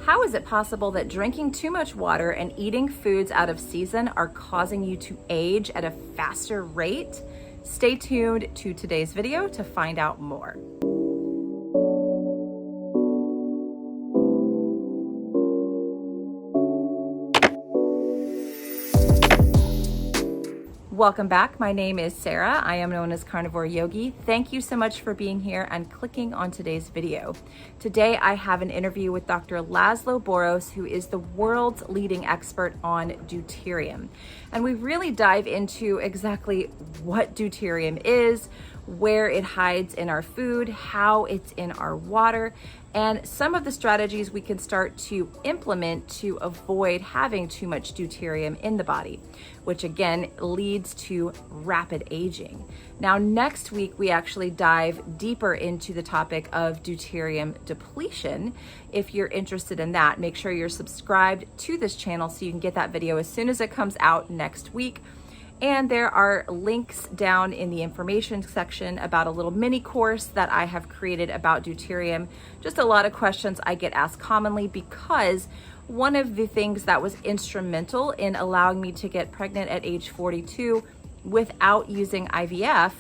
How is it possible that drinking too much water and eating foods out of season are causing you to age at a faster rate? Stay tuned to today's video to find out more. Welcome back. My name is Sarah. I am known as Carnivore Yogi. Thank you so much for being here and clicking on today's video. Today, I have an interview with Dr. Laszlo Boros, who is the world's leading expert on Deuterium. And we really dive into exactly what Deuterium is, where it hides in our food, how it's in our water, and some of the strategies we can start to implement to avoid having too much deuterium in the body, which again leads to rapid aging. Now, next week, we actually dive deeper into the topic of deuterium depletion. If you're interested in that, make sure you're subscribed to this channel so you can get that video as soon as it comes out next week. And there are links down in the information section about a little mini course that I have created about deuterium. Just a lot of questions I get asked commonly, because one of the things that was instrumental in allowing me to get pregnant at age 42 without using IVF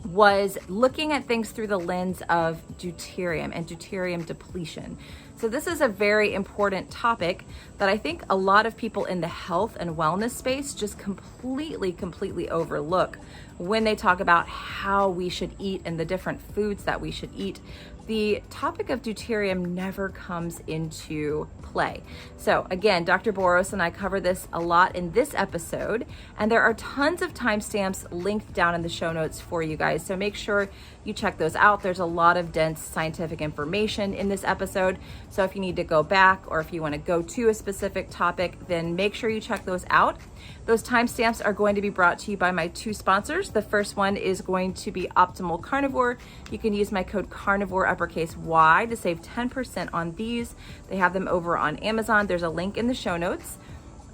was looking at things through the lens of deuterium and deuterium depletion. So this is a very important topic that I think a lot of people in the health and wellness space just completely overlook when they talk about how we should eat and the different foods that we should eat. The topic of deuterium never comes into play. So again, Dr. Boros and I cover this a lot in this episode, and there are tons of timestamps linked down in the show notes for you guys. So make sure you check those out. There's a lot of dense scientific information in this episode. So if you need to go back, or if you want to go to a specific topic, then make sure you check those out. Those timestamps are going to be brought to you by my two sponsors. The first one is going to be Optimal Carnivore. You can use my code Carnivore uppercase Y to save 10% on these. They have them over on Amazon. There's a link in the show notes.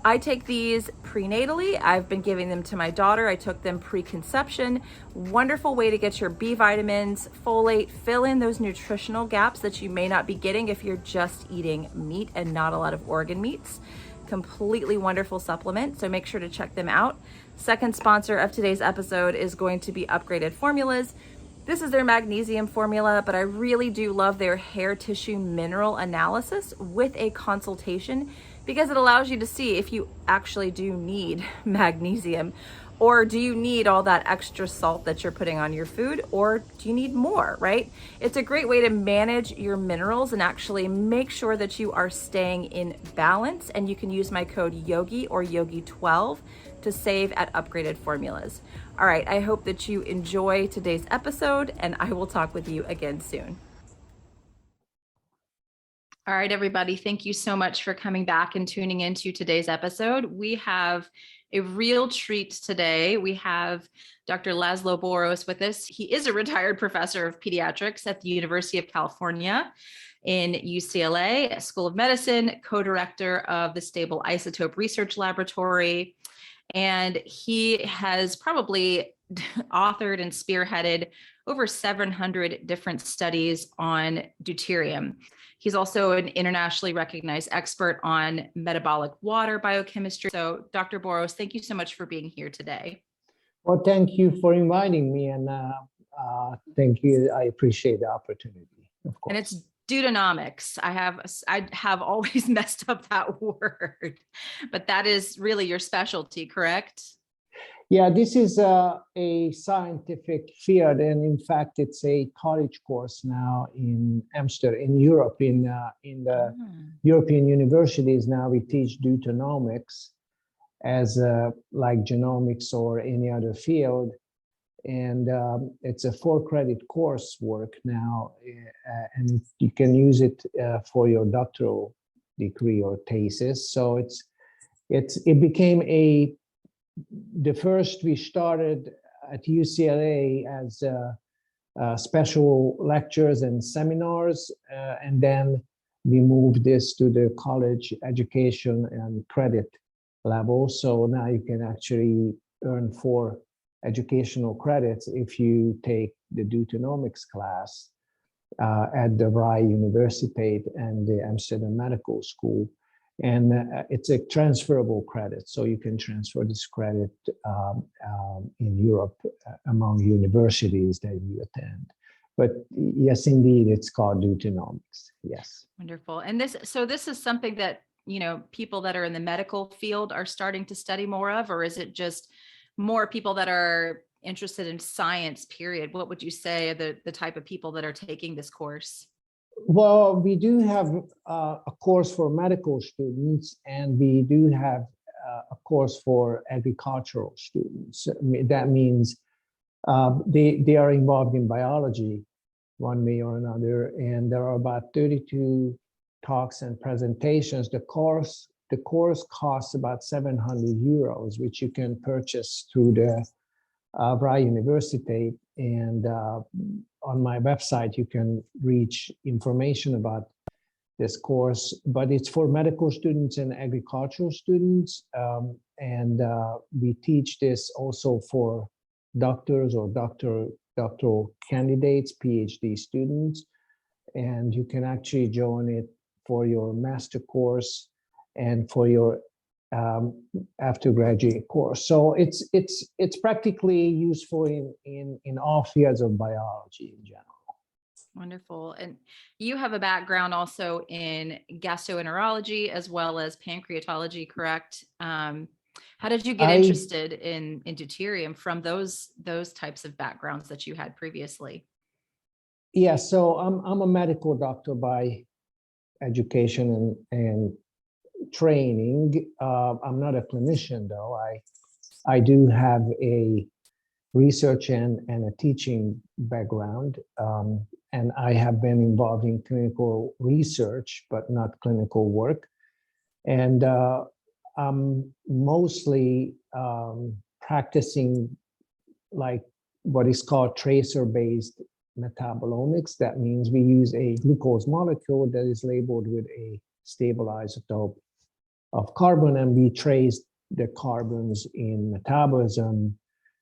I take these prenatally. I've been giving them to my daughter. I took them pre-conception. Wonderful way to get your B vitamins, folate, fill in those nutritional gaps that you may not be getting if you're just eating meat and not a lot of organ meats. Completely wonderful supplement, so make sure to check them out. Second sponsor of today's episode is going to be Upgraded Formulas. This is their magnesium formula, but I really do love their hair tissue mineral analysis with a consultation, because it allows you to see if you actually do need magnesium, or do you need all that extra salt that you're putting on your food, or do you need more, right? It's a great way to manage your minerals and actually make sure that you are staying in balance. And you can use my code YOGI or YOGI12 to save at Upgraded Formulas. All right, I hope that you enjoy today's episode, and I will talk with you again soon. All right, everybody, thank you so much for coming back and tuning into today's episode. We have a real treat today. We have Dr. Laszlo Boros with us. He is a retired professor of pediatrics at the University of California in UCLA School of Medicine, co-director of the Stable Isotope Research Laboratory. And he has probably authored and spearheaded over 700 different studies on deuterium. He's also an internationally recognized expert on metabolic water biochemistry. So Dr. Boros, thank you so much for being here today. Well, thank you for inviting me, and thank you. I appreciate the opportunity, of course. And it's deuteronomics. I have always messed up that word, but that is really your specialty, correct? Yeah, this is a scientific field, and in fact, it's a college course now in Amsterdam, in Europe, in the European universities. Now we teach deuteronomics as like genomics or any other field, and it's a 4-credit coursework now, and you can use it for your doctoral degree or thesis. So it became the first. We started at UCLA as special lectures and seminars, and then we moved this to the college education and credit level. So now you can actually earn 4 educational credits if you take the deuteronomics class. at the Vrije Universiteit and the Amsterdam Medical School. And it's a transferable credit, so you can transfer this credit in Europe among universities that you attend. But yes, indeed, it's called Deuteronomics. Yes. Wonderful. And this is something that, you know, people that are in the medical field are starting to study more of, or is it just more people that are interested in science, period? What would you say are the type of people that are taking this course? Well, we do have a course for medical students, and we do have a course for agricultural students. That means they are involved in biology one way or another, and there are about 32 talks and presentations. The course costs about 700 euros, which you can purchase through the Vrije Universiteit, and on my website you can reach information about this course, but it's for medical students and agricultural students, and we teach this also for doctors or doctoral candidates, PhD students, and you can actually join it for your master course and for your after graduate course. So it's practically useful in all fields of biology in general. Wonderful. And you have a background also in gastroenterology as well as pancreatology, correct? How did you get interested in deuterium from those types of backgrounds that you had previously? Yeah, so I'm a medical doctor by education and training. I'm not a clinician though. I do have a research and a teaching background, and I have been involved in clinical research, but not clinical work. And I'm mostly practicing like what is called tracer-based metabolomics. That means we use a glucose molecule that is labeled with a stable isotope of carbon, and we trace the carbons in metabolism,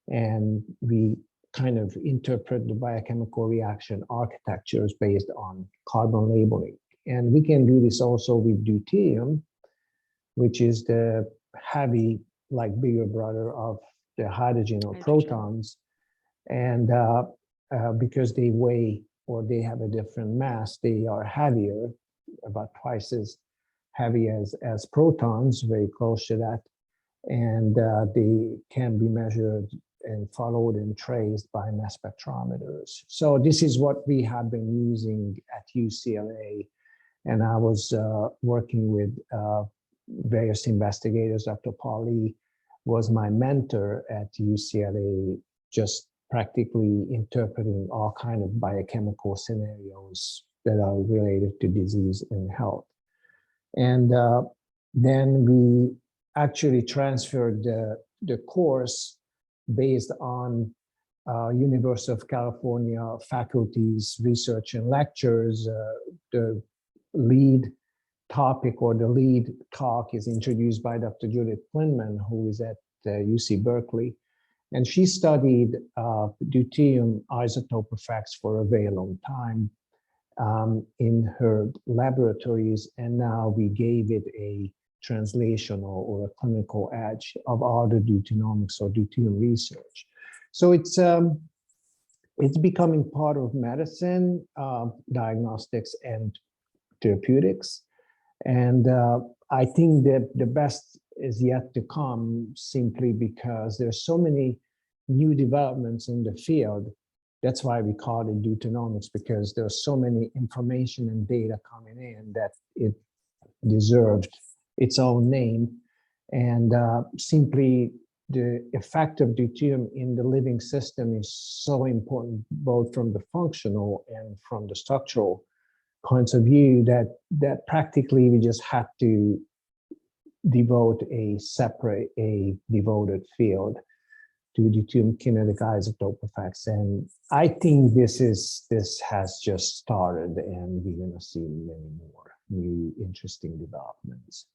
and we kind of interpret the biochemical reaction architectures based on carbon labeling. And we can do this also with deuterium, which is the heavy, like bigger brother of the hydrogen or protons. And because they weigh or they have a different mass, they are heavier, about twice as heavy as protons, very close to that. And they can be measured and followed and traced by mass spectrometers. So this is what we have been using at UCLA. And I was working with various investigators. Dr. Pauly was my mentor at UCLA, just practically interpreting all kinds of biochemical scenarios that are related to disease and health. And then we actually transferred the course based on University of California faculty's research and lectures. The lead topic or the lead talk is introduced by Dr. Judith Klinman, who is at UC Berkeley. And she studied deuterium isotope effects for a very long time in her laboratories, and now we gave it a translational or a clinical edge of all the deuteronomics or deuterium research. So it's becoming part of medicine, diagnostics, and therapeutics. And I think that the best is yet to come, simply because there's so many new developments in the field. That's why we call it deuteronomics, because there's so many information and data coming in that it deserved its own name. And simply the effect of deuterium in the living system is so important, both from the functional and from the structural points of view, that practically we just had to devote a devoted field to deuterium kinetic isotope effects. And I think this has just started, and we're going to see many more new interesting developments.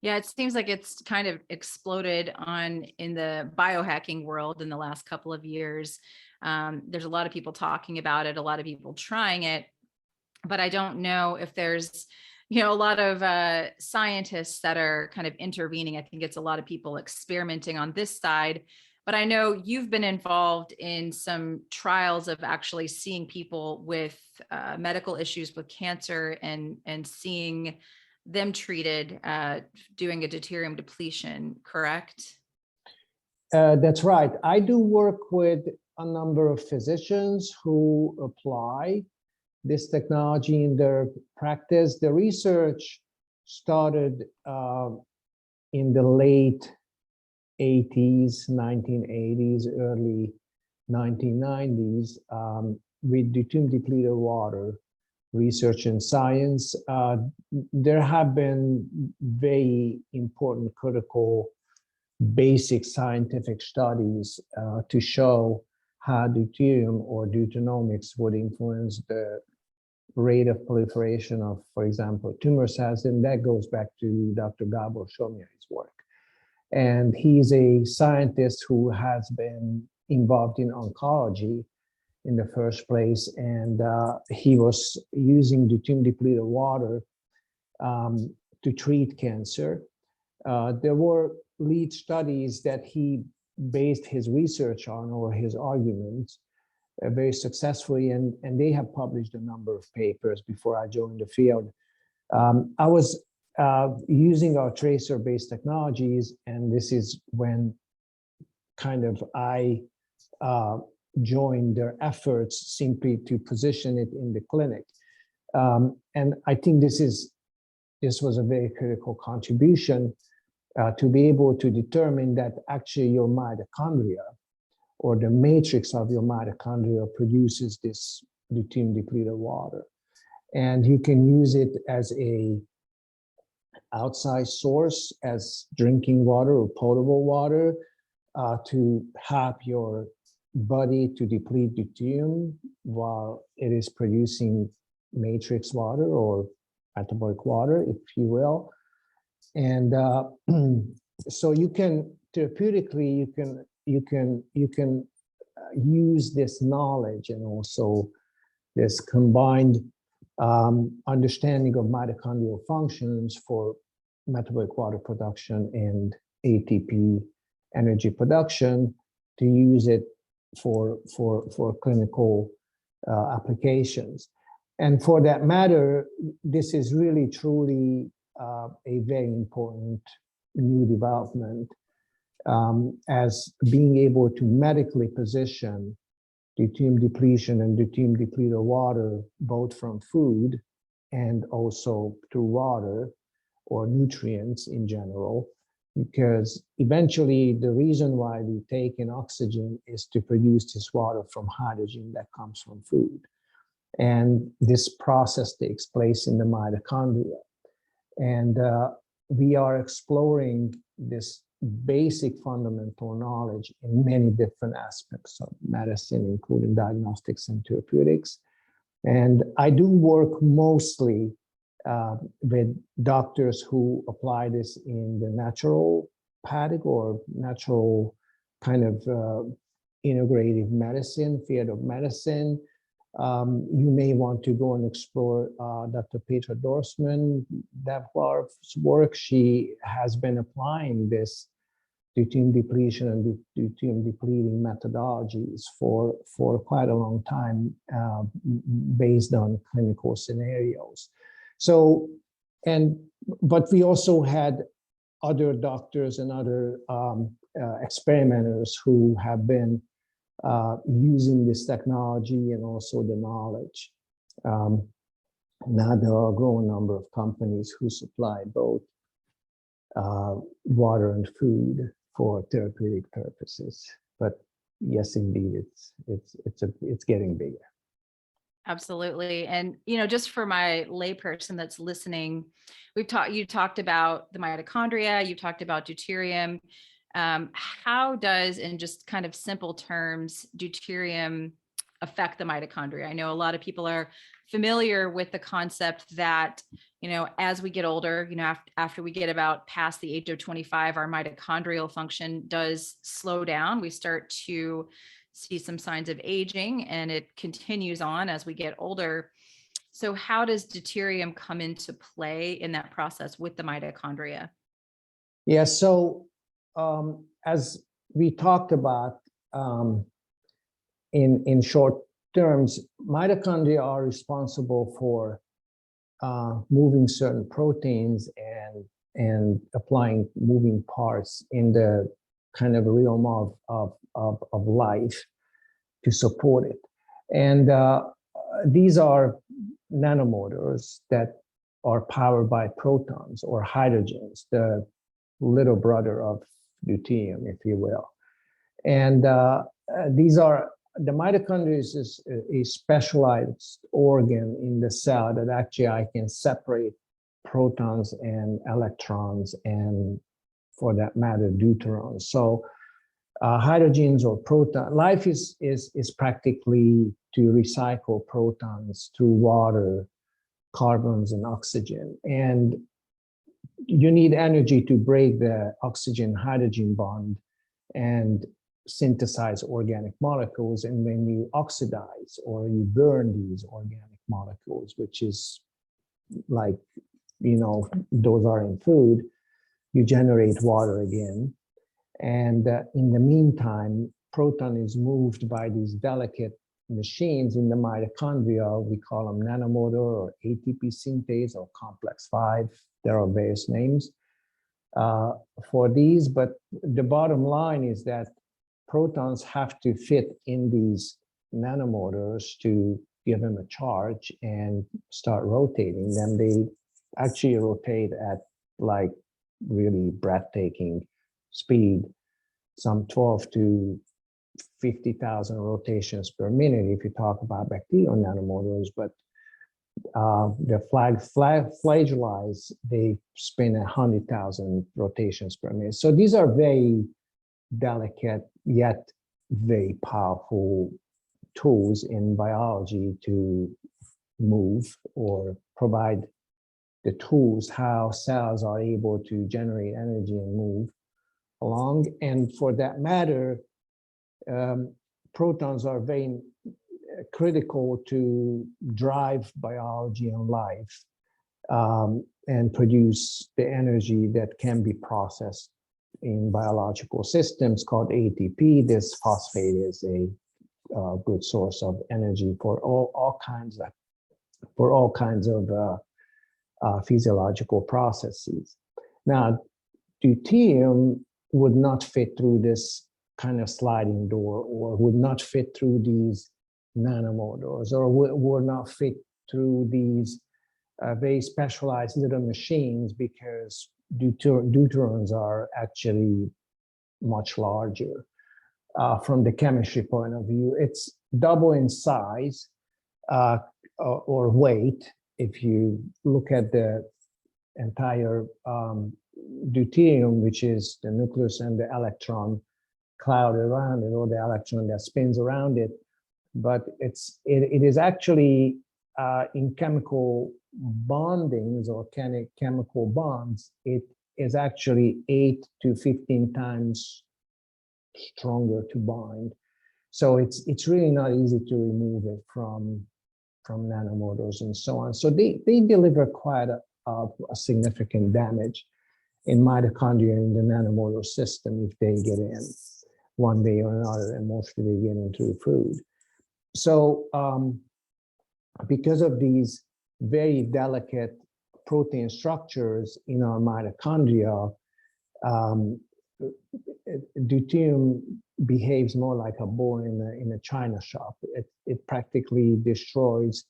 Yeah, it seems like it's kind of exploded on in the biohacking world in the last couple of years. There's a lot of people talking about it, a lot of people trying it, but I don't know if there's, a lot of scientists that are kind of intervening. I think it's a lot of people experimenting on this side, but I know you've been involved in some trials of actually seeing people with medical issues with cancer and seeing them treated, doing a deuterium depletion, correct? That's right. I do work with a number of physicians who apply this technology in their practice. The research started in the late 80s, 1980s, early 1990s with deuterium depleted water research and science. There have been very important, critical, basic scientific studies to show how deuterium or deuteronomics would influence the rate of proliferation of, for example, tumor cells, and that goes back to Dr. Gabor Somier's work. And he's a scientist who has been involved in oncology in the first place, and he was using deuterium depleted water to treat cancer. There were lead studies that he based his research on, or his arguments, very successfully, and they have published a number of papers before I joined the field. I was using our tracer-based technologies, and this is when kind of I joined their efforts simply to position it in the clinic. And I think this was a very critical contribution to be able to determine that actually your mitochondria, or the matrix of your mitochondria, produces this deuterium depleted water. And you can use it as a outside source, as drinking water or potable water, to help your body to deplete deuterium while it is producing matrix water or metabolic water, if you will. And so you can therapeutically, you can use this knowledge and also this combined understanding of mitochondrial functions for metabolic water production and ATP energy production, to use it for clinical applications. And for that matter, this is really truly a very important new development, as being able to medically position deuterium depletion and deuterium depleted water, both from food and also through water or nutrients in general, because eventually the reason why we take in oxygen is to produce this water from hydrogen that comes from food. And this process takes place in the mitochondria. And we are exploring this basic fundamental knowledge in many different aspects of medicine, including diagnostics and therapeutics. And I do work mostly with doctors who apply this in the naturopathic or natural kind of integrative medicine, field of medicine. You may want to go and explore Dr. Petra Dorsman-Devlar's work. She has been applying this deuterium depletion and deuterium depleting methodologies for quite a long time, based on clinical scenarios. So, but we also had other doctors and other experimenters who have been using this technology and also the knowledge. Now there are a growing number of companies who supply both water and food for therapeutic purposes. But yes, indeed, it's getting bigger. Absolutely. And, just for my layperson that's listening, you talked about the mitochondria, you talked about deuterium. How does, in just kind of simple terms, deuterium affect the mitochondria? I know a lot of people are familiar with the concept that, as we get older, after we get about past the age of 25, our mitochondrial function does slow down. We start to see some signs of aging, and it continues on as we get older. So how does deuterium come into play in that process with the mitochondria? Yeah, so as we talked about in short terms, mitochondria are responsible for moving certain proteins and applying moving parts in the kind of realm of life to support it. And these are nanomotors that are powered by protons or hydrogens, the little brother of deuterium, if you will. And the mitochondria is a specialized organ in the cell that actually I can separate protons and electrons, and for that matter, deuterons. So hydrogens or proton, life is practically to recycle protons through water, carbons, and oxygen. And you need energy to break the oxygen-hydrogen bond and synthesize organic molecules. And when you oxidize or you burn these organic molecules, which is like, those are in food, you generate water again. And in the meantime, proton is moved by these delicate machines in the mitochondria. We call them nanomotor or ATP synthase or complex 5. There are various names for these, but the bottom line is that protons have to fit in these nanomotors to give them a charge and start rotating. Then they actually rotate at like really breathtaking speed, some 12 to 50,000 rotations per minute if you talk about bacterial nanomotors. But the flagellates, they spin 100,000 rotations per minute. So these are very delicate yet very powerful tools in biology to move or provide the tools how cells are able to generate energy and move along. And for that matter, protons are very critical to drive biology and life and produce the energy that can be processed in biological systems called ATP. This phosphate is a good source of energy for all kinds of physiological processes. Now, deuterium would not fit through this kind of sliding door, or would not fit through these nanomotors, or would not fit through these very specialized little machines, because deuterons are actually much larger. From the chemistry point of view, it's double in size or weight. If you look at the entire deuterium, which is the nucleus and the electron cloud around it, or the electron that spins around it, but it is actually in chemical bondings or chemical bonds, it is actually 8 to 15 times stronger to bind. So it's really not easy to remove it from nanomotors and so on. So they deliver quite a significant damage in mitochondria in the nanomotor system if they get in one way or another, and mostly they get into food. So because of these very delicate protein structures in our mitochondria, deuterium behaves more like a bull in a china shop. It practically destroys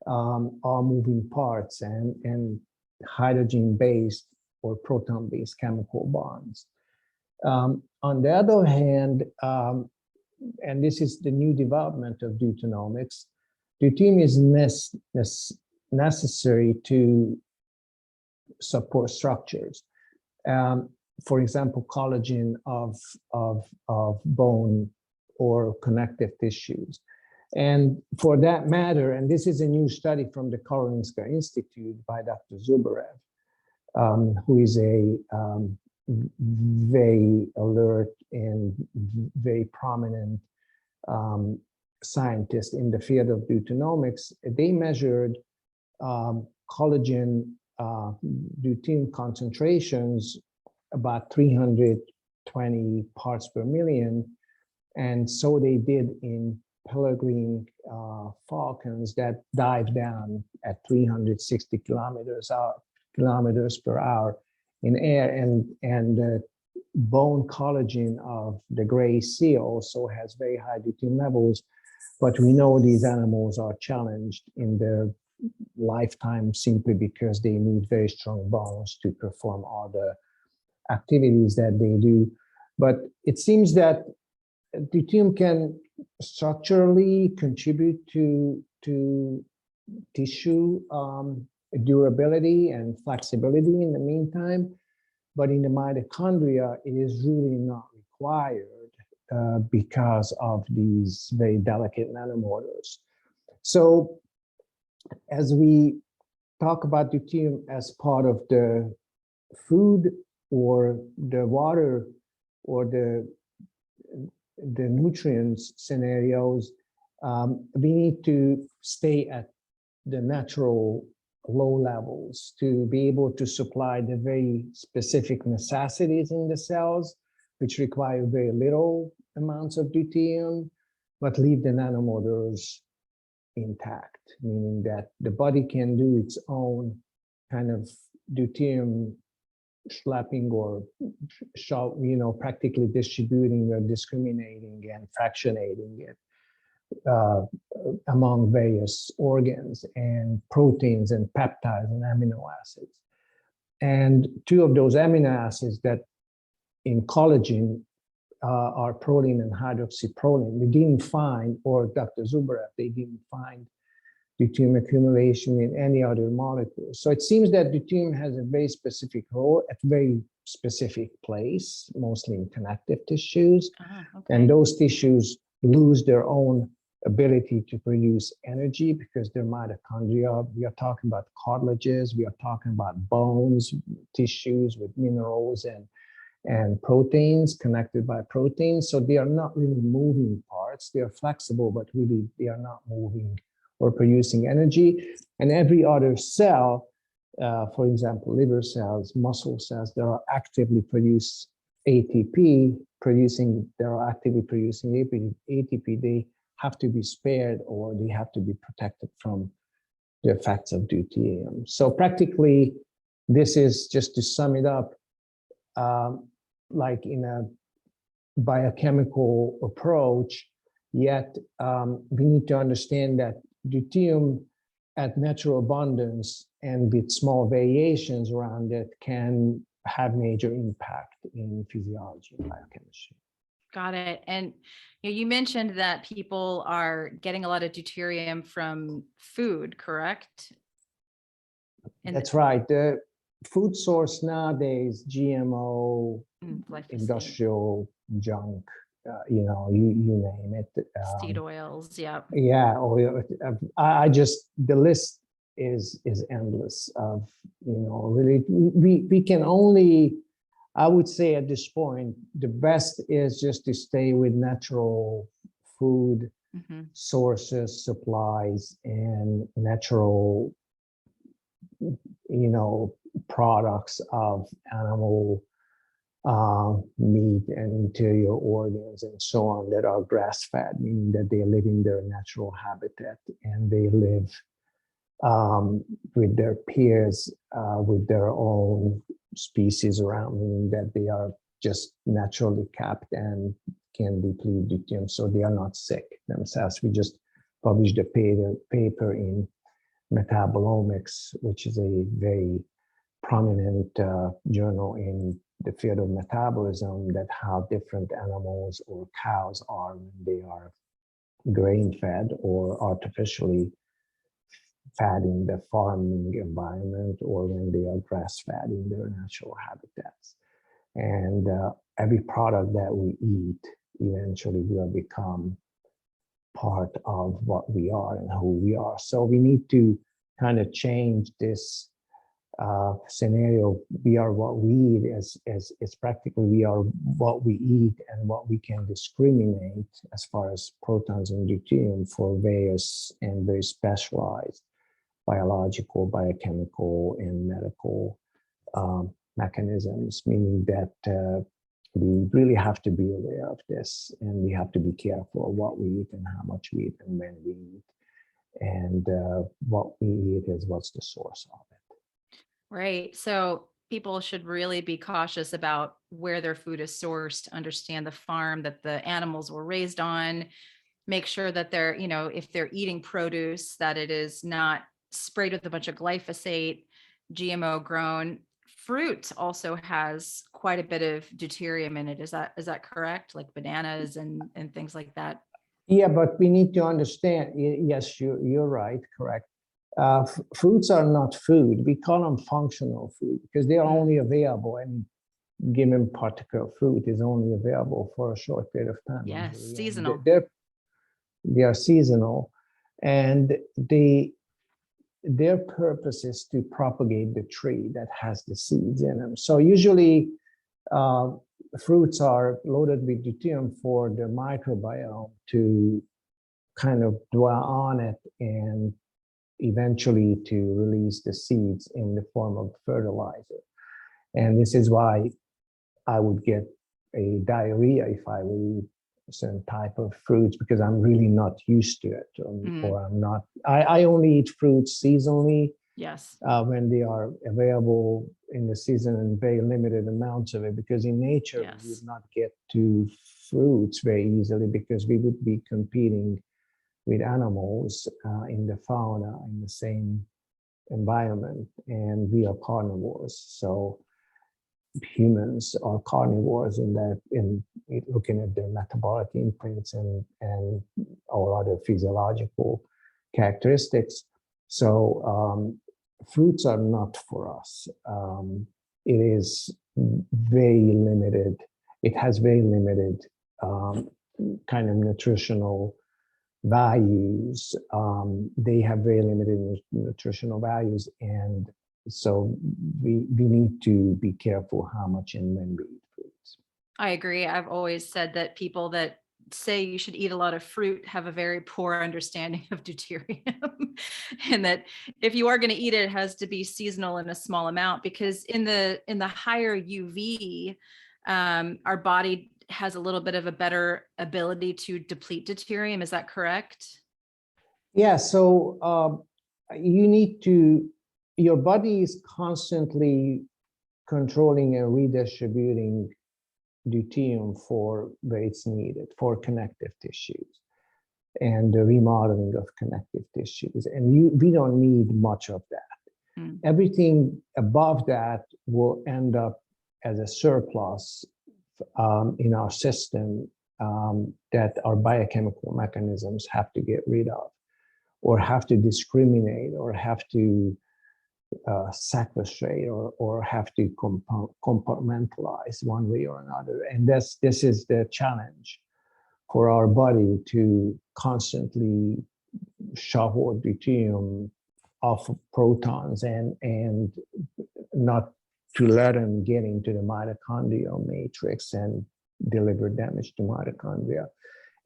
all moving parts and hydrogen-based or proton-based chemical bonds. On the other hand, and this is the new development of deuteronomics, deuterium is necessary to support structures. For example, collagen of bone or connective tissues. And for that matter, and this is a new study from the Karolinska Institute by Dr. Zubarev, who is a very alert and very prominent scientist in the field of deuteronomics. They measured collagen deuterium concentrations about 320 parts per million. And so they did in peregrine falcons that dive down at 360 kilometers per hour in air, and the bone collagen of the gray seal also has very high deuterium levels, but we know these animals are challenged in their lifetime simply because they need very strong bones to perform all the activities that they do. But it seems that deuterium can structurally contribute to tissue durability and flexibility in the meantime, but in the mitochondria, it is really not required because of these very delicate nanomotors. So as we talk about deuterium as part of the food or the water or the nutrients scenarios, we need to stay at the natural low levels to be able to supply the very specific necessities in the cells, which require very little amounts of deuterium, but leave the nanomotors intact, meaning that the body can do its own kind of deuterium schlepping or practically distributing or discriminating and fractionating it among various organs and proteins and peptides and amino acids. And two of those amino acids that in collagen are proline and hydroxyproline. We didn't find, or Dr. Zubarev, they didn't find deuterium accumulation in any other molecule. So it seems that deuterium has a very specific role at very specific place, mostly in connective tissues. Okay. And those tissues lose their own ability to produce energy because their mitochondria, we are talking about cartilages, we are talking about bones, tissues with minerals and proteins connected by proteins. So they are not really moving parts. They are flexible, but really they are not moving or producing energy. And every other cell, for example, liver cells, muscle cells that are actively produce ATP, they are actively producing ATP, they have to be spared or they have to be protected from the effects of deuterium. So practically, this is, just to sum it up, like in a biochemical approach, yet we need to understand that deuterium at natural abundance and with small variations around it can have major impact in physiology and biochemistry. Got it. And you mentioned that people are getting a lot of deuterium from food, correct? That's right. The food source nowadays, GMO, industrial junk, you name it. Seed oils, yeah. Yeah, the list is endless of, really, we can only, I would say at this point, the best is just to stay with natural food sources, supplies, and natural, products of animal meat and interior organs and so on that are grass-fed, meaning that they live in their natural habitat and they live with their peers, with their own species around, meaning that they are just naturally capped and can deplete deuterium, so they are not sick themselves. We just published a paper in Metabolomics, which is a very prominent journal in the field of metabolism, that how different animals or cows are when they are grain-fed or artificially fed in the farming environment, or when they are grass-fed in their natural habitats. And every product that we eat eventually will become part of what we are and who we are. So we need to kind of change this scenario. We are what we eat, as practically we are what we eat and what we can discriminate as far as protons and deuterium for various and very specialized biological, biochemical, and medical mechanisms, meaning that we really have to be aware of this, and we have to be careful of what we eat and how much we eat and when we eat. And what we eat is what's the source of it. Right. So people should really be cautious about where their food is sourced, understand the farm that the animals were raised on, make sure that they're, if they're eating produce, that it is not sprayed with a bunch of glyphosate, GMO grown. Fruit also has quite a bit of deuterium in it. Is that correct? Like bananas and things like that? Yeah, but we need to understand, yes, you're right, correct. Fruits are not food. We call them functional food because they are only available, and given particular fruit is only available for a short period of time. Yes, usually. seasonal. They are seasonal, and their purpose is to propagate the tree that has the seeds in them. So usually fruits are loaded with deuterium for the microbiome to kind of dwell on it and eventually to release the seeds in the form of fertilizer. And this is why I would get a diarrhea if I would eat a certain type of fruits, because I'm really not used to it, or I'm not. I only eat fruits seasonally. Yes. When they are available in the season in very limited amounts of it, because in nature we would not get to fruits very easily because we would be competing with animals in the fauna in the same environment, and we are carnivores. So humans are carnivores in that, in looking at their metabolic imprints and or other physiological characteristics. So fruits are not for us. It is very limited. It has very limited kind of nutritional values. They have very limited nutritional values, and so we need to be careful how much and when we eat fruits. I agree. I've always said that people that say you should eat a lot of fruit have a very poor understanding of deuterium, and that if you are going to eat it, it has to be seasonal in a small amount, because in the higher UV, our body has a little bit of a better ability to deplete deuterium. Is that correct? Yeah, so you need to, your body is constantly controlling and redistributing deuterium for where it's needed, for connective tissues and the remodeling of connective tissues. And we don't need much of that. Everything above that will end up as a surplus in our system that our biochemical mechanisms have to get rid of, or have to discriminate, or have to sequestrate, or have to compartmentalize one way or another. And this is the challenge for our body, to constantly shovel deuterium off of protons and not to let them get into the mitochondrial matrix and deliver damage to mitochondria.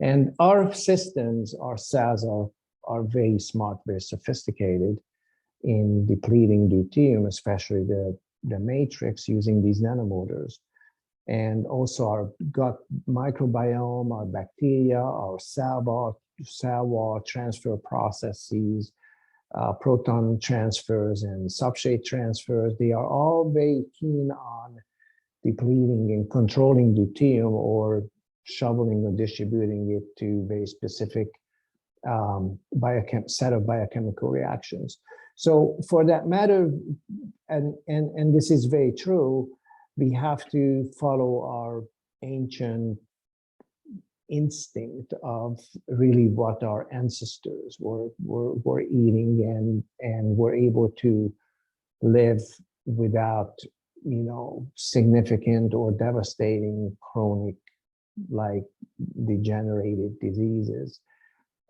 And our systems, our cells are very smart, very sophisticated in depleting deuterium, especially the matrix, using these nanomotors. And also our gut microbiome, our bacteria, our cell wall transfer processes, proton transfers and substrate transfers, they are all very keen on depleting and controlling deuterium, or shoveling or distributing it to very specific set of biochemical reactions. So for that matter, and this is very true, we have to follow our ancient instinct of really what our ancestors were eating, and were able to live without, significant or devastating chronic, like degenerative diseases.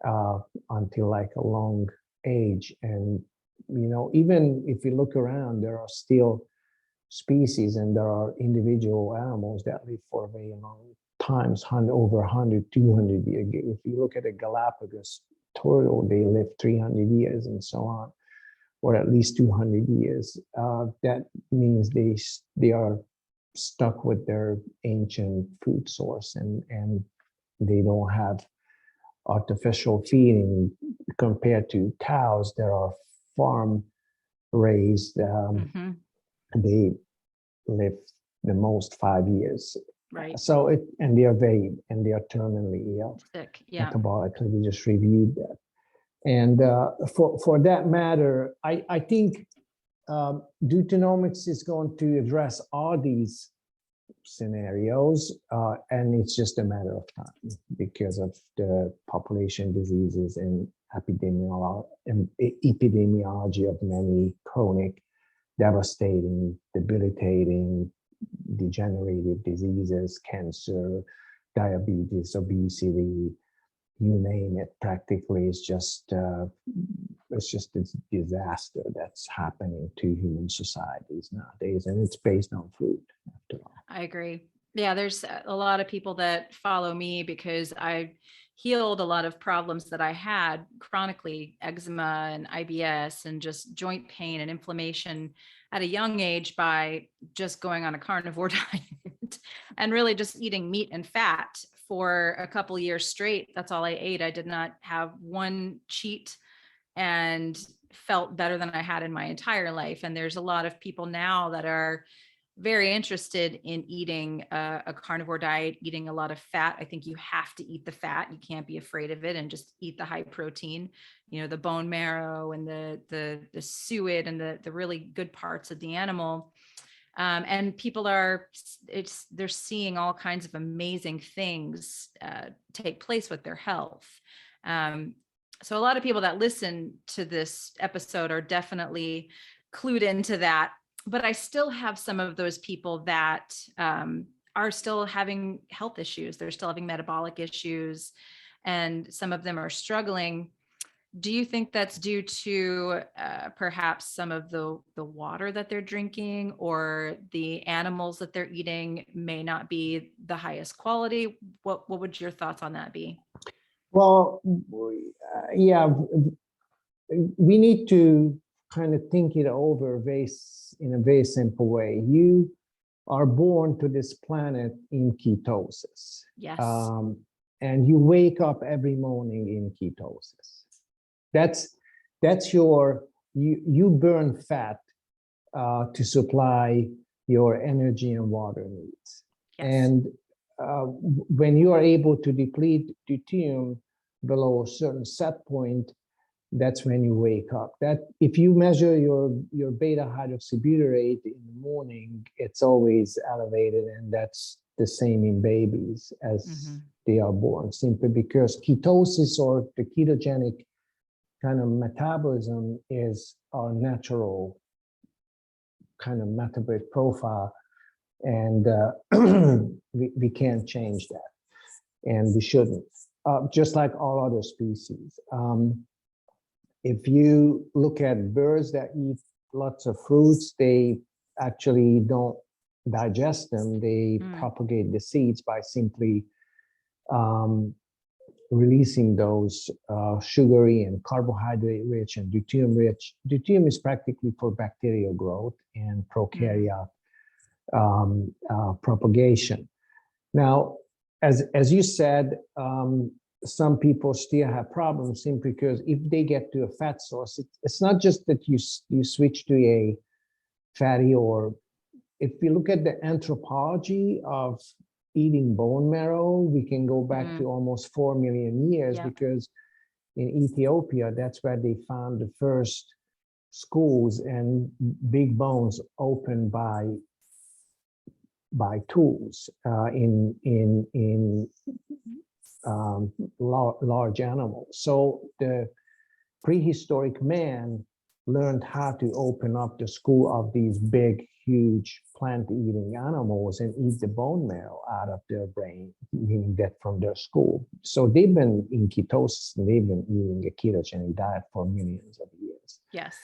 until like a long age. And, even if you look around, there are still species and there are individual animals that live for a very long times, over 100, 200 years. If you look at a Galapagos turtle, they live 300 years and so on, or at least 200 years. That means they are stuck with their ancient food source, and they don't have artificial feeding compared to cows that are farm raised. They live the most 5 years. Right. So and they are terminally ill. Sick. Yeah. Metabolically, we just reviewed that. And for that matter, I think Deuteronomics is going to address all these scenarios, and it's just a matter of time because of the population diseases and epidemiology of many chronic, devastating, debilitating, degenerative diseases, cancer, diabetes, obesity, you name it. Practically, it's just a disaster that's happening to human societies nowadays, and it's based on food, after all. I agree. Yeah, there's a lot of people that follow me because I healed a lot of problems that I had chronically, eczema and IBS and just joint pain and inflammation at a young age by just going on a carnivore diet and really just eating meat and fat for a couple of years straight. That's all I ate. I did not have one cheat and felt better than I had in my entire life. And there's a lot of people now that are very interested in eating a carnivore diet, eating a lot of fat. I think you have to eat the fat. You can't be afraid of it and just eat the high protein, the bone marrow and the suet and the really good parts of the animal. And people they're seeing all kinds of amazing things take place with their health. So a lot of people that listen to this episode are definitely clued into that. But I still have some of those people that are still having health issues. They're still having metabolic issues, and some of them are struggling. Do you think that's due to perhaps some of the water that they're drinking, or the animals that they're eating may not be the highest quality? What would your thoughts on that be? Well, yeah, we need to kind of think it over in a very simple way. You are born to this planet in ketosis. Yes. And you wake up every morning in ketosis. That's you burn fat to supply your energy and water needs. Yes. And when you are able to deplete deuterium below a certain set point, that's when you wake up. That if you measure your beta hydroxybutyrate in the morning, it's always elevated, and that's the same in babies as they are born, simply because ketosis, or the ketogenic kind of metabolism, is our natural kind of metabolic profile, and we can't change that, and we shouldn't, just like all other species. If you look at birds that eat lots of fruits, they actually don't digest them. They propagate the seeds by simply releasing those sugary and carbohydrate rich and deuterium rich. Deuterium is practically for bacterial growth and prokaryote propagation. Now, as you said, some people still have problems simply because if they get to a fat source, it's not just that you switch to a fatty, or if we look at the anthropology of eating bone marrow, we can go back to almost 4 million years, because in Ethiopia, that's where they found the first schools and big bones opened by tools in large animals. So the prehistoric man learned how to open up the school of these big, huge plant-eating animals and eat the bone marrow out of their brain, meaning that from their school. So they've been in ketosis and they've been eating a ketogenic diet for millions of years. Yes.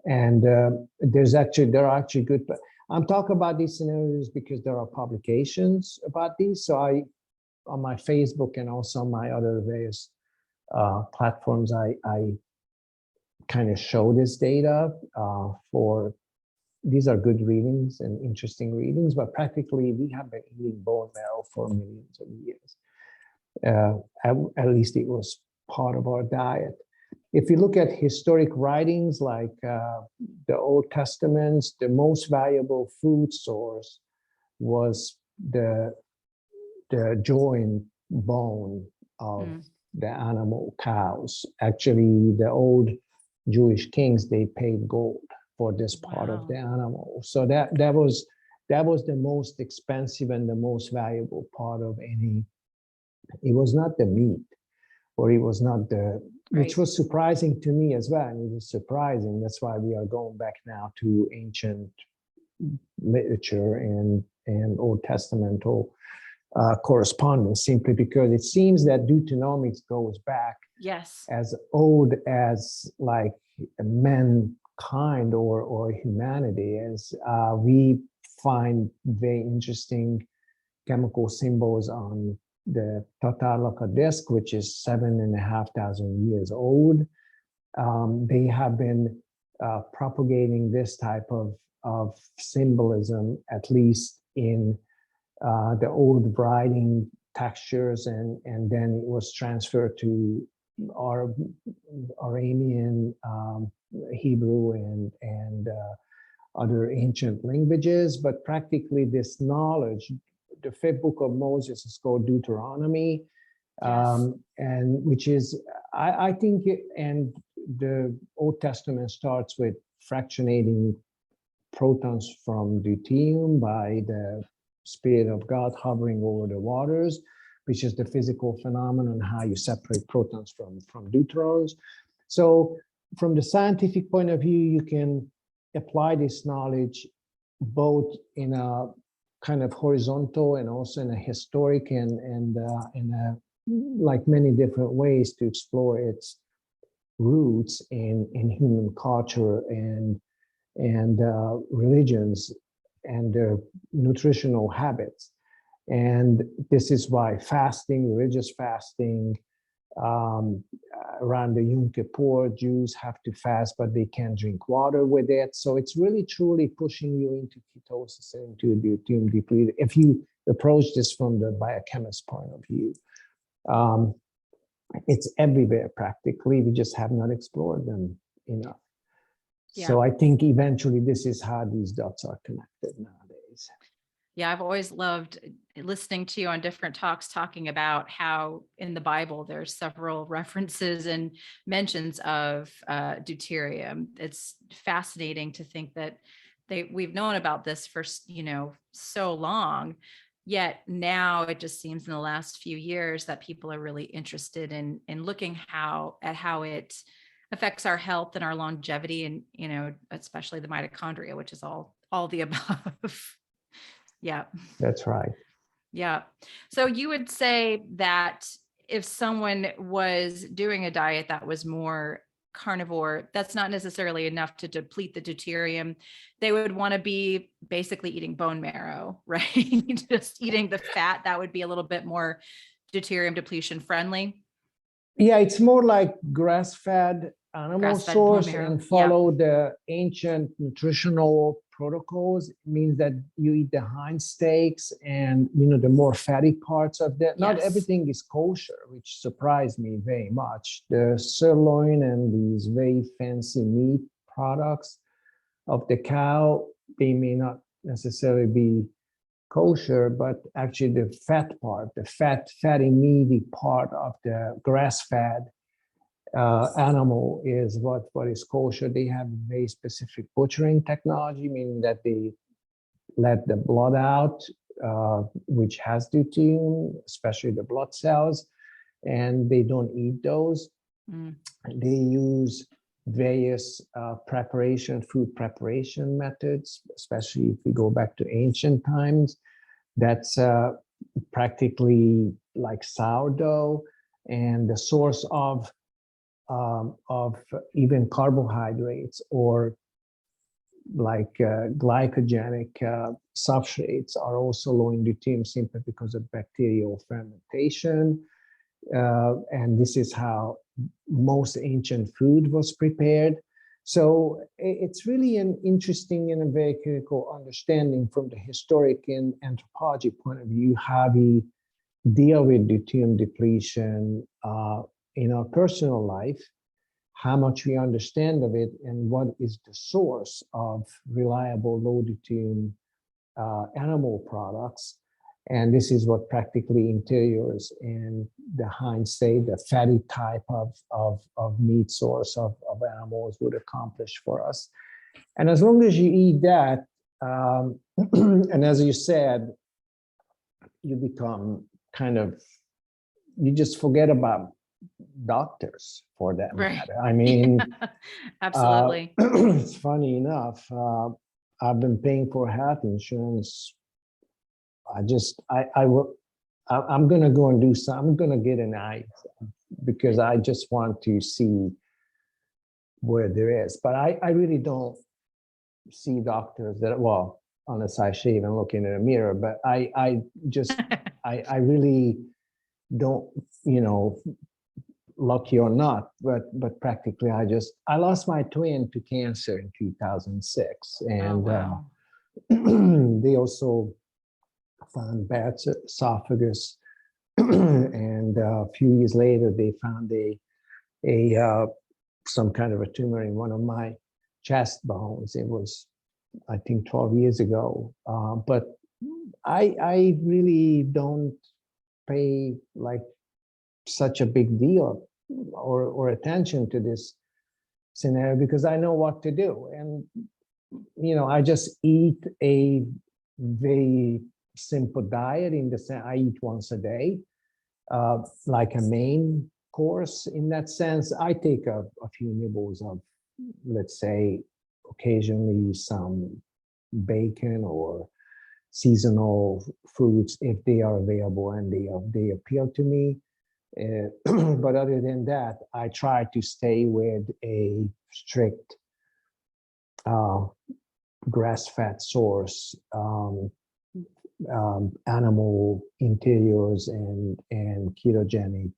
And there are actually good, but I'm talking about these scenarios because there are publications about these. So on my Facebook and also on my other various platforms, I kind of show this data for, these are good readings and interesting readings, but practically we have been eating bone marrow for millions of years. At least it was part of our diet. If you look at historic writings like the Old Testaments, the most valuable food source was the joint bone of the animal cows. Actually, the old Jewish kings, they paid gold for this part of the animal. So that was the most expensive and the most valuable part of any. It was not the meat, or it was not the, which was surprising to me as well. And it was surprising. That's why we are going back now to ancient literature and Old Testamental correspondence, simply because it seems that Deuteronomy goes back as old as like mankind or humanity. As we find very interesting chemical symbols on the Tatarlaka disk, which is 7,500 years old. They have been propagating this type of symbolism, at least in the old writing textures, and then it was transferred to Aramean, Hebrew, and other ancient languages. But practically this knowledge, the fifth book of Moses is called Deuteronomy, and which is, I think, and the Old Testament starts with fractionating protons from deuterium by the Spirit of God hovering over the waters, which is the physical phenomenon, how you separate protons from deuterons. So from the scientific point of view, you can apply this knowledge both in a kind of horizontal and also in a historic and in a, like many different ways to explore its roots in human culture and religions and their nutritional habits. And this is why fasting, religious fasting, around the Yom Kippur, Jews have to fast, but they can't drink water with it. So it's really truly pushing you into ketosis and into deuterium depleted, if you approach this from the biochemist point of view. It's everywhere practically. We just have not explored them enough. Yeah. So I think eventually this is how these dots are connected nowadays. Yeah, I've always loved listening to you on different talks talking about how in the Bible there's several references and mentions of deuterium. It's fascinating to think that we've known about this for so long, yet now it just seems in the last few years that people are really interested in looking at how it affects our health and our longevity, and especially the mitochondria, which is all the above. Yeah, that's right. Yeah. So you would say that if someone was doing a diet that was more carnivore, that's not necessarily enough to deplete the deuterium. They would want to be basically eating bone marrow, right? Just eating the fat. That would be a little bit more deuterium depletion friendly. Yeah, it's more like grass-fed animal source and follow the ancient nutritional protocols. It means that you eat the hind steaks and the more fatty parts of that. Not everything is kosher, which surprised me very much. The sirloin and these very fancy meat products of the cow, they may not necessarily be kosher, but actually the fat part, the fatty, meaty part of the grass-fed animal is what is kosher. They have very specific butchering technology, meaning that they let the blood out, which has deuterium, especially the blood cells, and they don't eat those. They use various food preparation methods, especially if we go back to ancient times. That's practically like sourdough, and the source of even carbohydrates or like glycogenic substrates are also low in deuterium simply because of bacterial fermentation. And this is how most ancient food was prepared. So it's really an interesting and a very critical understanding from the historic and anthropology point of view, how we deal with deuterium depletion in our personal life, how much we understand of it, and what is the source of reliable low deuterium animal products. And this is what practically interiors and the hindsight, the fatty type of meat source of animals would accomplish for us. And as long as you eat that, and as you said, you become you just forget about doctors for that matter. I mean, absolutely. It's funny enough, I've been paying for health insurance. I'm going to go and do something. I'm going to get an eye because I just want to see where there is. But I really don't see doctors that, well, unless I shave and look in a mirror, but I really don't, lucky or not, but practically I lost my twin to cancer in 2006. And wow. They also found Barrett's esophagus. And a few years later, they found some kind of a tumor in one of my chest bones. It was, I think, 12 years ago. But I really don't pay like such a big deal or attention to this scenario because I know what to do. And, I just eat a very simple diet in the sense I eat once a day, like a main course in that sense. I take a few nibbles of, let's say, occasionally some bacon or seasonal fruits if they are available and they appeal to me. But other than that, I try to stay with a strict grass-fed source, animal interiors and ketogenic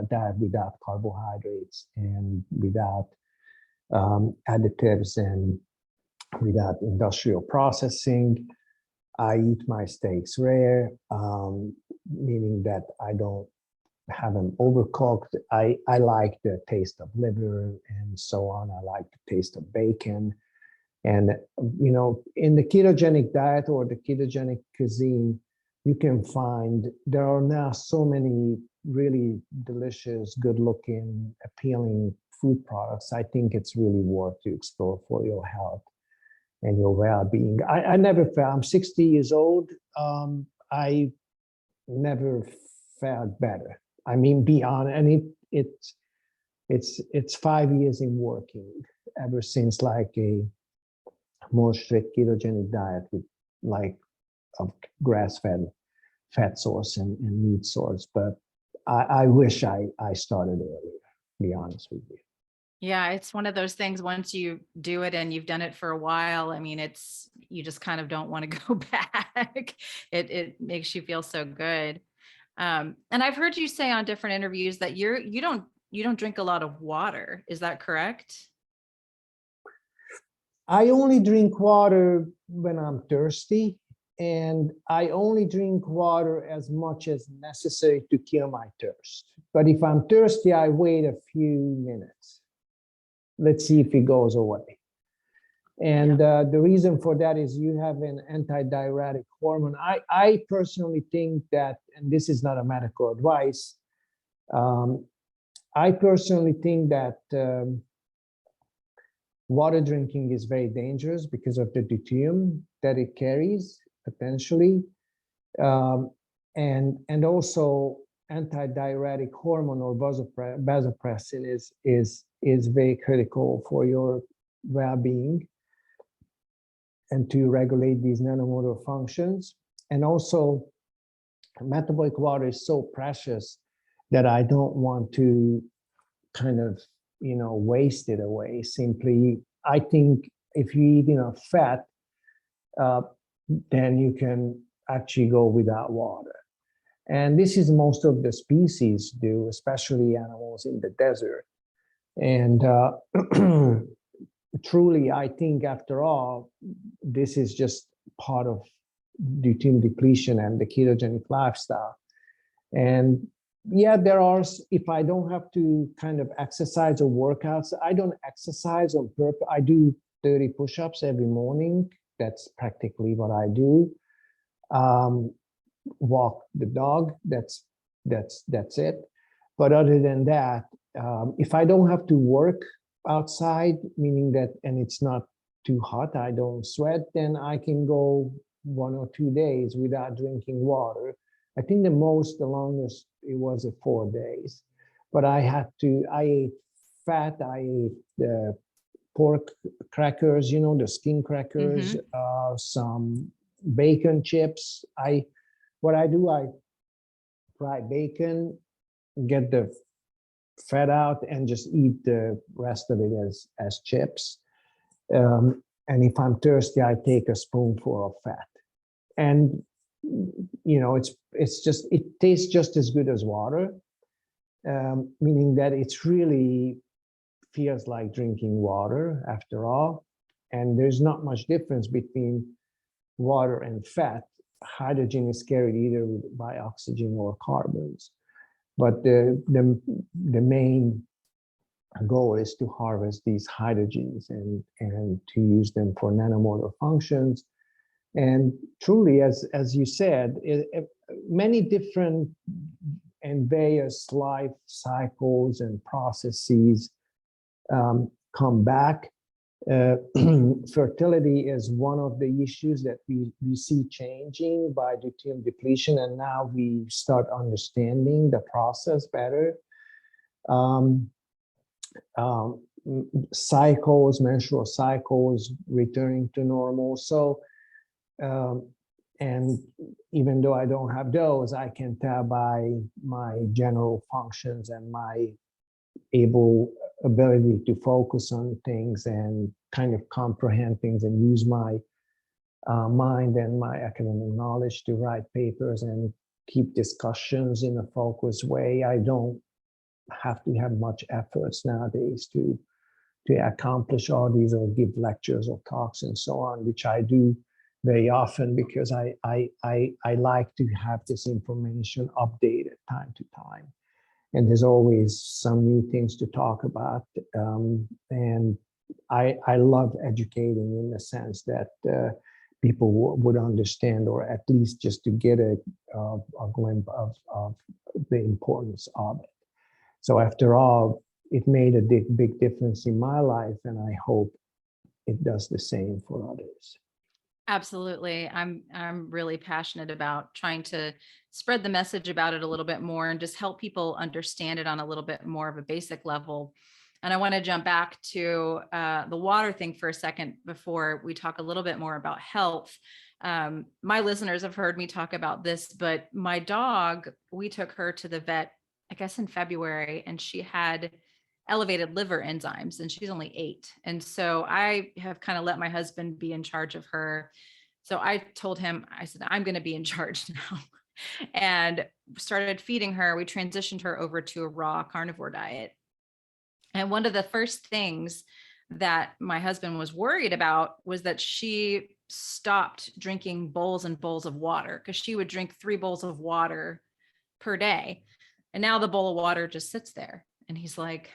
diet without carbohydrates and without additives and without industrial processing. I eat my steaks rare, meaning that I don't have them overcooked. I like the taste of liver and so on. I like the taste of bacon. And, in the ketogenic diet or the ketogenic cuisine, you can find there are now so many really delicious, good looking, appealing food products. I think it's really worth to explore for your health and your well-being. I never felt, I'm 60 years old. I never felt better. I mean, beyond, and it's 5 years in working ever since like a more strict ketogenic diet with like of grass-fed fat source and meat source. But I wish I started earlier, to be honest with you. Yeah, it's one of those things, once you do it and you've done it for a while, I mean, you just kind of don't want to go back. It makes you feel so good. And I've heard you say on different interviews that you don't drink a lot of water. Is that correct? I only drink water when I'm thirsty, and I only drink water as much as necessary to kill my thirst. But if I'm thirsty, I wait a few minutes. Let's see if it goes away. And the reason for that is you have an antidiuretic hormone. I personally think that, and this is not a medical advice, I personally think that water drinking is very dangerous because of the deuterium that it carries potentially. And also antidiuretic hormone or vasopressin is very critical for your well-being and to regulate these nanomotor functions. And also, metabolic water is so precious that I don't want to kind of, waste it away. Simply, I think if you eat enough fat, then you can actually go without water. And this is most of the species do, especially animals in the desert. And truly, I think after all, this is just part of deuterium depletion and the ketogenic lifestyle. And yeah, there are, if I don't have to kind of exercise or workouts, I don't exercise on purpose. I do 30 push-ups every morning. That's practically what I do. Walk the dog. That's it. But other than that, if I don't have to work outside, meaning that, and it's not too hot, I don't sweat, then I can go 1 or 2 days without drinking water. I think the longest it was 4 days. But I ate fat, I ate the pork crackers, the skin crackers, some bacon chips. What I do, I fry bacon, get the fat out, and just eat the rest of it as chips. And if I'm thirsty, I take a spoonful of fat. And it tastes just as good as water, meaning that it's really feels like drinking water after all. And there's not much difference between water and fat. Hydrogen is carried either by oxygen or carbons. But the main goal is to harvest these hydrogens and to use them for nanomotor functions. And truly, as you said, many different and various life cycles and processes come back. Fertility is one of the issues that we see changing by deuterium depletion, and now we start understanding the process better. Cycles, menstrual cycles returning to normal. So, and even though I don't have those, I can tell by my general functions and my ability to focus on things and kind of comprehend things and use my mind and my academic knowledge to write papers and keep discussions in a focused way. I don't have to have much efforts nowadays to accomplish all these or give lectures or talks and so on, which I do very often because I like to have this information updated time to time. And there's always some new things to talk about. And I love educating in the sense that people would understand, or at least just to get a glimpse of the importance of it. So after all, it made a big difference in my life, and I hope it does the same for others. Absolutely. I'm really passionate about trying to spread the message about it a little bit more and just help people understand it on a little bit more of a basic level. And I want to jump back to the water thing for a second before we talk a little bit more about health. My listeners have heard me talk about this, but my dog, we took her to the vet, I guess in February, and she had elevated liver enzymes, and she's only 8. And so I have kind of let my husband be in charge of her. So I told him, I said, I'm going to be in charge now, and started feeding her. We transitioned her over to a raw carnivore diet. And one of the first things that my husband was worried about was that she stopped drinking bowls and bowls of water, because she would drink 3 bowls of water per day. And now the bowl of water just sits there. And he's like,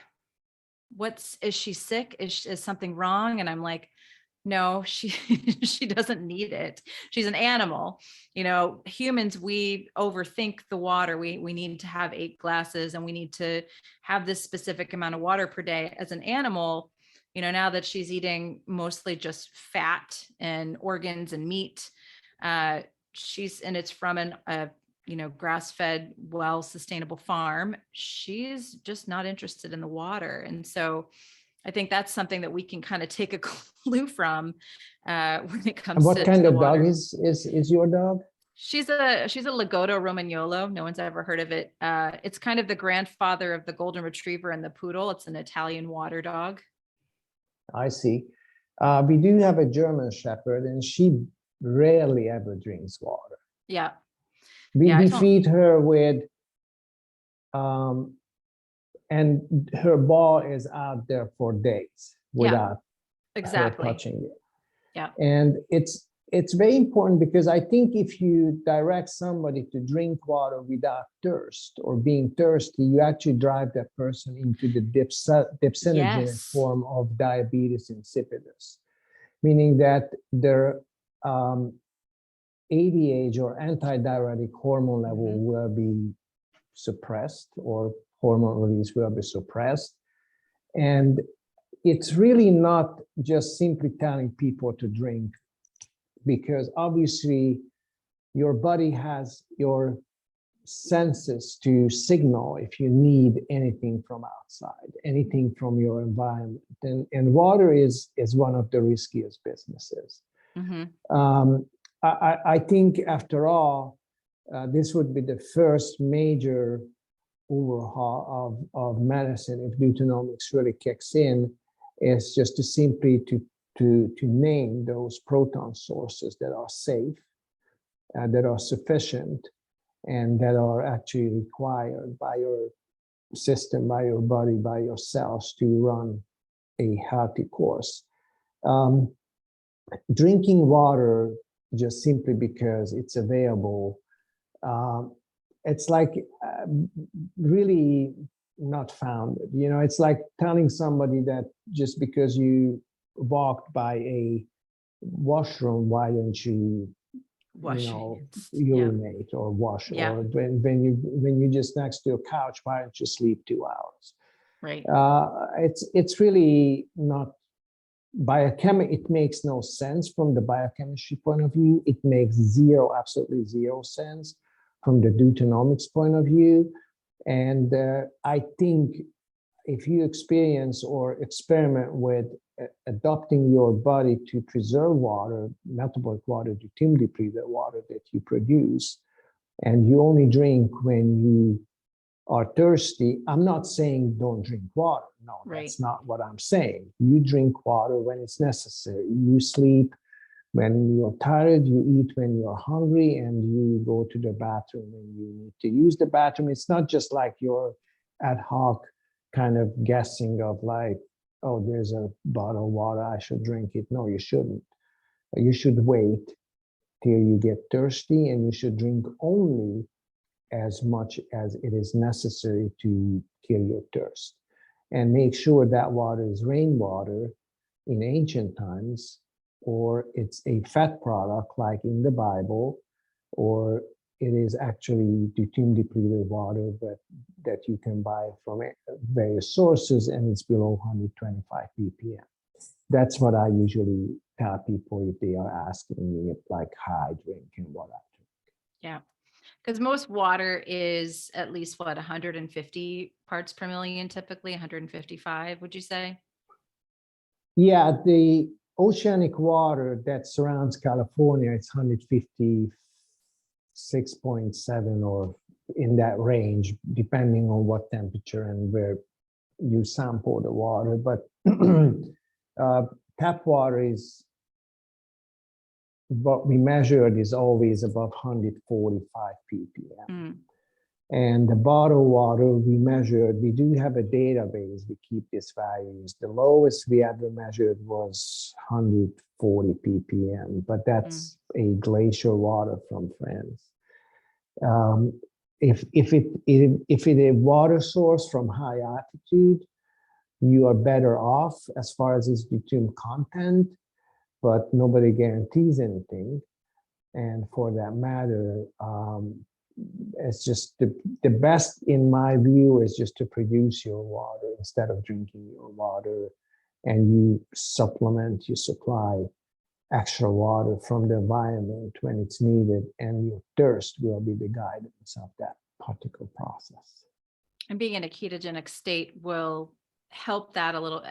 is she sick? Is something wrong? And I'm like, no, she doesn't need it. She's an animal. Humans, we overthink the water. We need to have 8 glasses, and we need to have this specific amount of water per day. As an animal, now that she's eating mostly just fat and organs and meat, and it's from grass-fed, well, sustainable farm, she's just not interested in the water. And so I think that's something that we can kind of take a clue from when it And comes what to kind the of dog water. is your dog? She's a Lagotto Romagnolo. No one's ever heard of it. It's kind of the grandfather of the golden retriever and the poodle. It's an Italian water dog. I see. We do have a German Shepherd, and she rarely ever drinks water. Yeah. We feed her with, and her ball is out there for days without her touching it. Yeah. And it's very important, because I think if you direct somebody to drink water without thirst or being thirsty, you actually drive that person into the dipsinogen form of diabetes insipidus, meaning that their ADH or antidiuretic hormone level will be suppressed, or hormone release will be suppressed. And it's really not just simply telling people to drink, because obviously your body has your senses to signal if you need anything from outside, anything from your environment. And water is one of the riskiest businesses. I think, after all, this would be the first major overhaul of medicine if Deuteronomics really kicks in, is just to simply to name those proton sources that are safe, that are sufficient, and that are actually required by your system, by your body, by your cells to run a healthy course. Drinking water just simply because it's available, it's like really not founded. It's like telling somebody that just because you walked by a washroom, why don't you urinate or wash? Or when you just next to a couch, why don't you sleep 2 hours? Right. It's really not it makes no sense from the biochemistry point of view. It makes absolutely zero sense from the Deuteronomics point of view. And I think if you experience or experiment with adopting your body to preserve water, metabolic water, deuterium depleted water that you produce, and you only drink when you are thirsty, I'm not saying don't drink water. No, that's not what I'm saying. You drink water when it's necessary. You sleep when you're tired, you eat when you're hungry, and you go to the bathroom when you need to use the bathroom. It's not just like your ad hoc kind of guessing of like, oh, there's a bottle of water, I should drink it. No, you shouldn't. You should wait till you get thirsty, and you should drink only as much as it is necessary to kill your thirst. And make sure that water is rainwater in ancient times, or it's a fat product like in the Bible, or it is actually deuterium depleted water that you can buy from various sources, and it's below 125 ppm. That's what I usually tell people if they are asking me like how I drink and what I drink. Yeah. Because most water is at least 150 parts per million, typically 155, would you say? Yeah, the oceanic water that surrounds California, it's 156.7 or in that range, depending on what temperature and where you sample the water. But tap water is, what we measured is always above 145 ppm. And the bottled water we measured, we do have a database, we keep these values. The lowest we ever measured was 140 ppm, but that's a glacial water from France. If it a water source from high altitude, you are better off as far as its deuterium content, but nobody guarantees anything. And for that matter, it's just the best, in my view, is just to produce your water instead of drinking your water, and you supplement your supply extra water from the environment when it's needed, and your thirst will be the guidance of that particular process. And being in a ketogenic state will help that a little,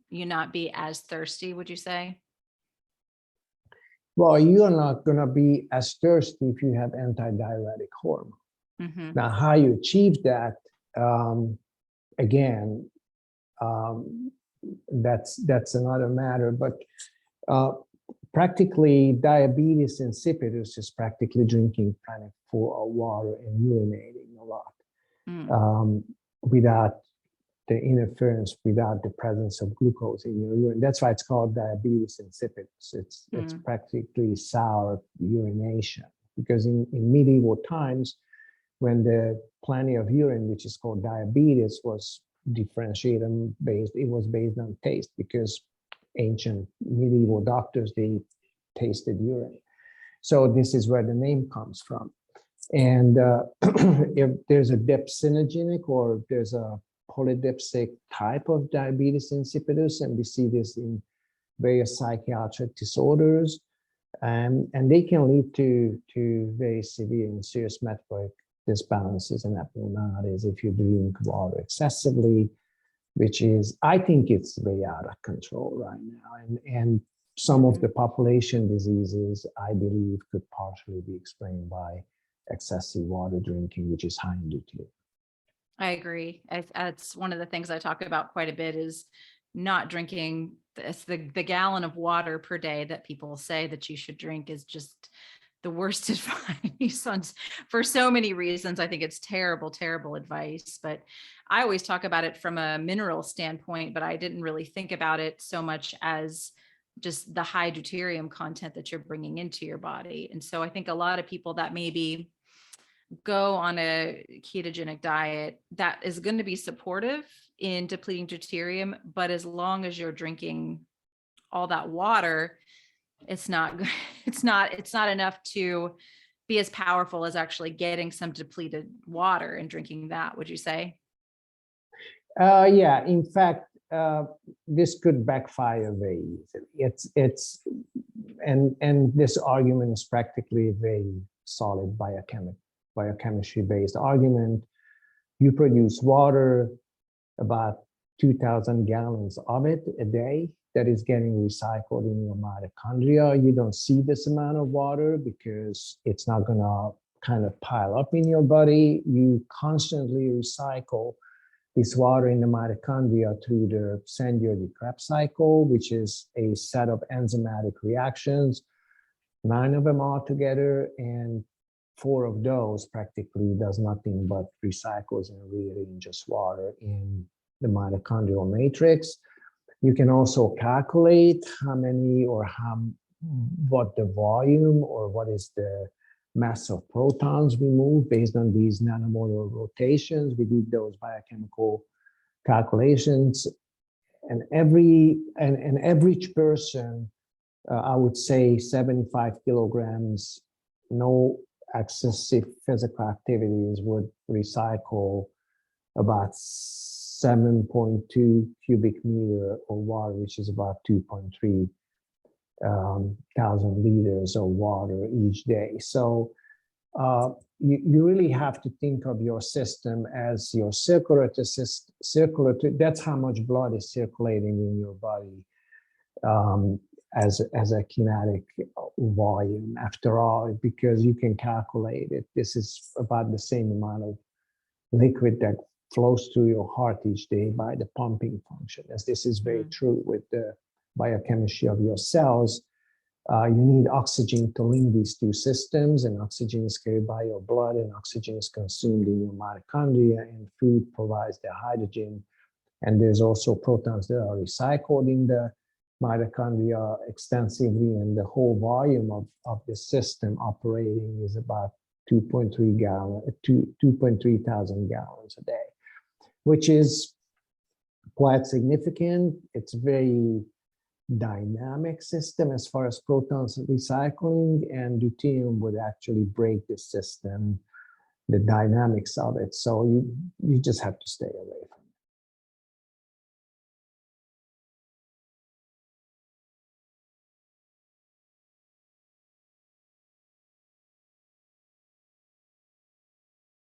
you not be as thirsty, would you say? Well, you are not going to be as thirsty if you have antidiuretic hormone. Mm-hmm. Now, how you achieve that, again, that's another matter. But practically, diabetes insipidus is practically drinking plenty full of water and urinating a lot without the interference, without the presence of glucose in your urine. That's why it's called diabetes insipidus. It's practically sour urination, because in medieval times, when the plenty of urine, which is called diabetes, was differentiated based, it was based on taste, because ancient medieval doctors, they tasted urine. So this is where the name comes from. And if there's a dipsynogenic or there's a polydipsic type of diabetes insipidus, and we see this in various psychiatric disorders, and they can lead to very severe and serious metabolic disbalances and abnormalities if you drink water excessively, which is, I think it's way out of control right now. And some of the population diseases, I believe, could partially be explained by excessive water drinking, which is high in deuterium. I agree. That's one of the things I talk about quite a bit, is not drinking the gallon of water per day that people say that you should drink is just the worst advice for so many reasons. I think it's terrible, terrible advice, but I always talk about it from a mineral standpoint, but I didn't really think about it so much as just the high deuterium content that you're bringing into your body. And so I think a lot of people that maybe go on a ketogenic diet that is going to be supportive in depleting deuterium, but as long as you're drinking all that water, it's not enough to be as powerful as actually getting some depleted water and drinking that, would you say? Yeah, in fact, this could backfire very easily. And this argument is practically a very solid biochemistry-based argument. You produce water, about 2,000 gallons of it a day, that is getting recycled in your mitochondria. You don't see this amount of water because it's not going to kind of pile up in your body. You constantly recycle this water in the mitochondria through the Sand-Krebs cycle, which is a set of enzymatic reactions, 9 of them all together, and 4 of those practically does nothing but recycles and rearranges water in the mitochondrial matrix. You can also calculate how many or what the volume or what is the mass of protons we move based on these nanomolar rotations. We did those biochemical calculations, and an average person, I would say 75 kilograms, no excessive physical activities, would recycle about 7.2 cubic meter of water, which is about 2.3 thousand liters of water each day. So you really have to think of your system as your circulatory system. That's how much blood is circulating in your body as a kinetic volume, after all, because you can calculate it. This is about the same amount of liquid that flows through your heart each day by the pumping function, as this is very true with the biochemistry of your cells. You need oxygen to link these two systems, and oxygen is carried by your blood, and oxygen is consumed in your mitochondria, and food provides the hydrogen. And there's also protons that are recycled in the mitochondria extensively, and the whole volume of the system operating is about 2.3 thousand gallons a day, which is quite significant. It's a very dynamic system as far as protons recycling, and deuterium would actually break the system, the dynamics of it. So you just have to stay away